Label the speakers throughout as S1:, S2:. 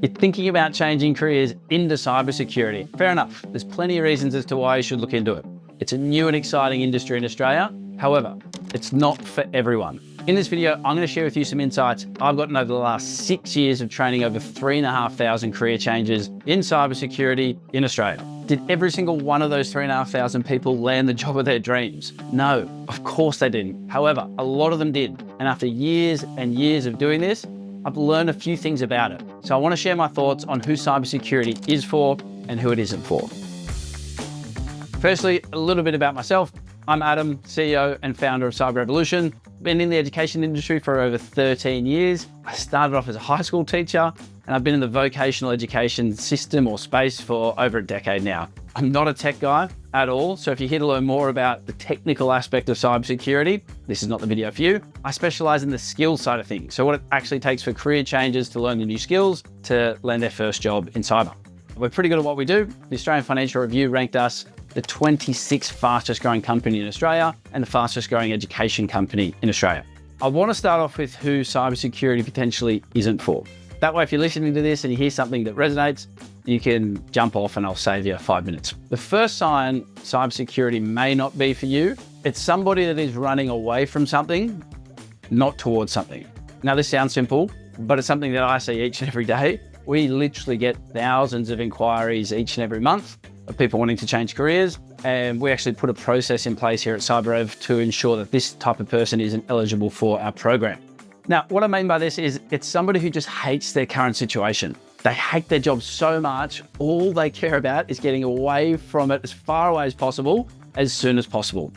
S1: You're thinking about changing careers into cybersecurity. Fair enough. There's plenty of reasons as to why you should look into it. It's a new and exciting industry in Australia. However, it's not for everyone. In this video, I'm going to share with you some insights I've gotten over the last 6 years of training over 3,500 career changes in cybersecurity in Australia. Did every single one of those 3,500 people land the job of their dreams? No, of course they didn't. However, a lot of them did. And after years and years of doing this, I've learned a few things about it. So I want to share my thoughts on who cybersecurity is for and who it isn't for. Firstly, a little bit about myself. I'm Adam, CEO and founder of Cyber Revolution. Been in the education industry for over 13 years. I started off as a high school teacher and I've been in the vocational education system or space for over a decade now. I'm not a tech guy at all, so if you're here to learn more about the technical aspect of cybersecurity, this is not the video for you. I specialize in the skills side of things, so what it actually takes for career changers to learn the new skills to land their first job in cyber. We're pretty good at what we do. The Australian Financial Review ranked us the 26th fastest growing company in Australia and the fastest growing education company in Australia. I want to start off with who cybersecurity potentially isn't for. That way, if you're listening to this and you hear something that resonates, you can jump off and I'll save you 5 minutes. The first sign cybersecurity may not be for you, it's somebody that is running away from something, not towards something. Now, this sounds simple, but it's something that I see each and every day. We literally get thousands of inquiries each and every month of people wanting to change careers. And we actually put a process in place here at CyberRev to ensure that this type of person isn't eligible for our program. Now, what I mean by this is it's somebody who just hates their current situation. They hate their job so much, all they care about is getting away from it as far away as possible, as soon as possible.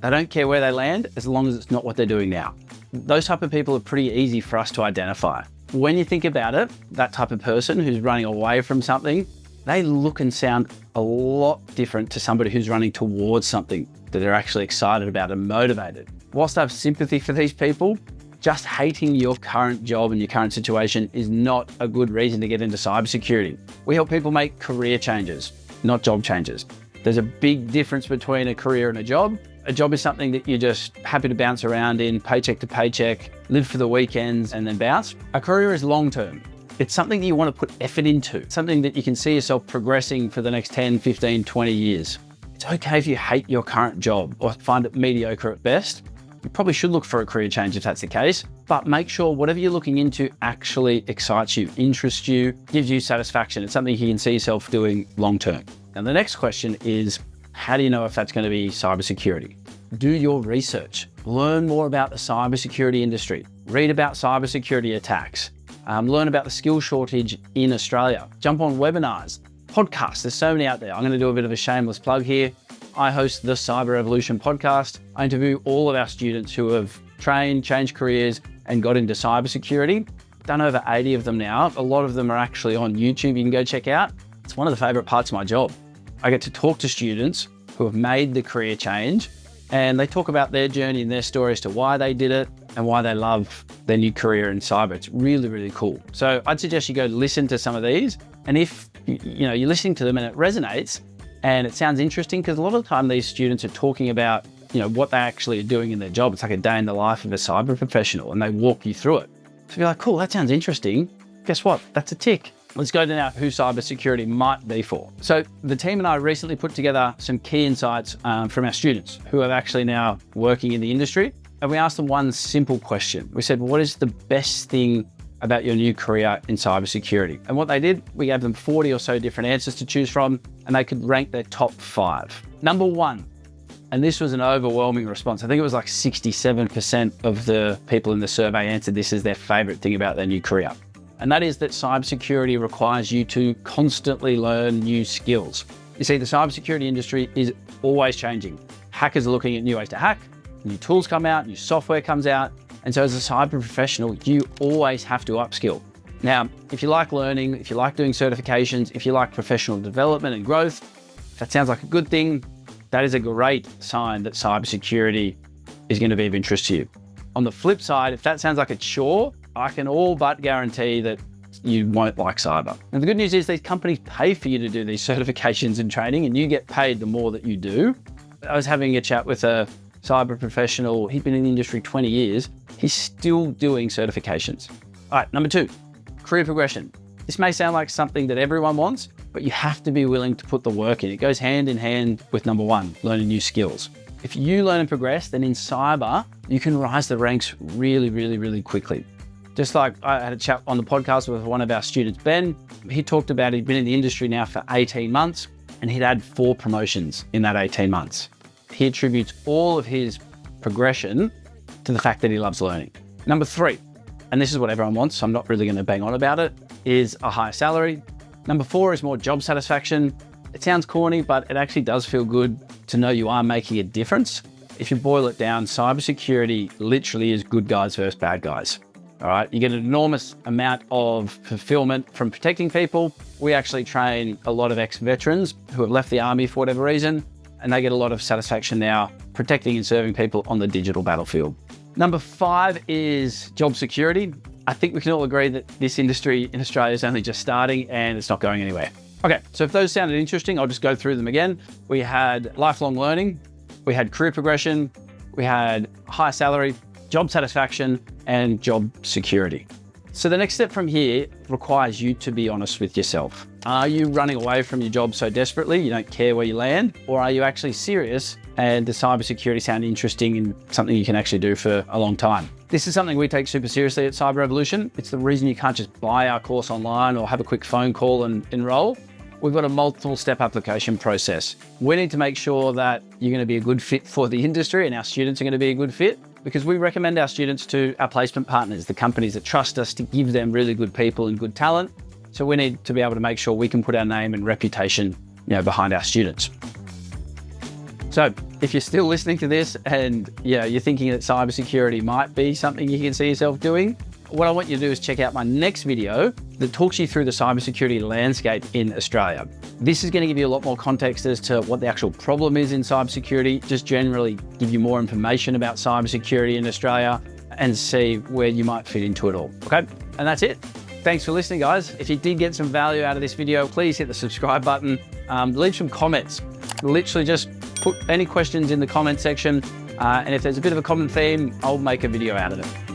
S1: They don't care where they land, as long as it's not what they're doing now. Those type of people are pretty easy for us to identify. When you think about it, that type of person who's running away from something, they look and sound a lot different to somebody who's running towards something that they're actually excited about and motivated. Whilst I have sympathy for these people, just hating your current job and your current situation is not a good reason to get into cybersecurity. We help people make career changes, not job changes. There's a big difference between a career and a job. A job is something that you're just happy to bounce around in, paycheck to paycheck, live for the weekends and then bounce. A career is long-term. It's something that you want to put effort into, something that you can see yourself progressing for the next 10, 15, 20 years. It's okay if you hate your current job or find it mediocre at best. You probably should look for a career change if that's the case, but make sure whatever you're looking into actually excites you, interests you, gives you satisfaction. It's something you can see yourself doing long-term. Now, the next question is, how do you know if that's going to be cybersecurity? Do your research. Learn more about the cybersecurity industry. Read about cybersecurity attacks. Learn about the skill shortage in Australia. Jump on webinars, podcasts. There's so many out there. I'm going to do a bit of a shameless plug here. I host the Cyber Revolution podcast. I interview all of our students who have trained, changed careers, and got into cybersecurity. Done over 80 of them now. A lot of them are actually on YouTube. You can go check out. It's one of the favorite parts of my job. I get to talk to students who have made the career change, and they talk about their journey and their story as to why they did it and why they love their new career in cyber. It's really, really cool. So I'd suggest you go listen to some of these. And if you're listening to them and it resonates and it sounds interesting, because a lot of the time these students are talking about what they actually are doing in their job. It's like a day in the life of a cyber professional and they walk you through it. So you're like, cool, that sounds interesting. Guess what? That's a tick. Let's go to now who cybersecurity might be for. So the team and I recently put together some key insights from our students who are actually now working in the industry. And we asked them one simple question. We said, what is the best thing about your new career in cybersecurity? And what they did, we gave them 40 or so different answers to choose from, and they could rank their top 5. Number 1, and this was an overwhelming response. I think it was like 67% of the people in the survey answered this as their favorite thing about their new career. And that is that cybersecurity requires you to constantly learn new skills. You see, the cybersecurity industry is always changing. Hackers are looking at new ways to hack, new tools come out, new software comes out. And so as a cyber professional, you always have to upskill. Now, if you like learning, if you like doing certifications, if you like professional development and growth, if that sounds like a good thing, that is a great sign that cybersecurity is going to be of interest to you. On the flip side, if that sounds like a chore, I can all but guarantee that you won't like cyber. And the good news is these companies pay for you to do these certifications and training, and you get paid the more that you do. I was having a chat with a cyber professional. He'd been in the industry 20 years. He's still doing certifications. All right, number 2, career progression. This may sound like something that everyone wants, but you have to be willing to put the work in. It goes hand in hand with number one, learning new skills. If you learn and progress, then in cyber, you can rise the ranks really, really, really quickly. Just like I had a chat on the podcast with one of our students, Ben. He talked about he'd been in the industry now for 18 months and he'd had 4 promotions in that 18 months. He attributes all of his progression to the fact that he loves learning. Number 3, and this is what everyone wants, so I'm not really going to bang on about it, is a higher salary. Number 4 is more job satisfaction. It sounds corny, but it actually does feel good to know you are making a difference. If you boil it down, cybersecurity literally is good guys versus bad guys. All right, you get an enormous amount of fulfillment from protecting people. We actually train a lot of ex-veterans who have left the army for whatever reason, and they get a lot of satisfaction now protecting and serving people on the digital battlefield. Number 5 is job security. I think we can all agree that this industry in Australia is only just starting and it's not going anywhere. Okay, so if those sounded interesting, I'll just go through them again. We had lifelong learning, we had career progression, we had high salary, job satisfaction, and job security. So the next step from here requires you to be honest with yourself. Are you running away from your job so desperately you don't care where you land? Or are you actually serious and does cybersecurity sound interesting and something you can actually do for a long time? This is something we take super seriously at Cyber Revolution. It's the reason you can't just buy our course online or have a quick phone call and enroll. We've got a multiple step application process. We need to make sure that you're going to be a good fit for the industry and our students are going to be a good fit, because we recommend our students to our placement partners, the companies that trust us to give them really good people and good talent. So we need to be able to make sure we can put our name and reputation, behind our students. So if you're still listening to this and you're thinking that cybersecurity might be something you can see yourself doing, what I want you to do is check out my next video that talks you through the cybersecurity landscape in Australia. This is going to give you a lot more context as to what the actual problem is in cybersecurity, just generally give you more information about cybersecurity in Australia and see where you might fit into it all. Okay, and that's it. Thanks for listening, guys. If you did get some value out of this video, please hit the subscribe button, leave some comments. Literally just put any questions in the comment section. And if there's a bit of a common theme, I'll make a video out of it.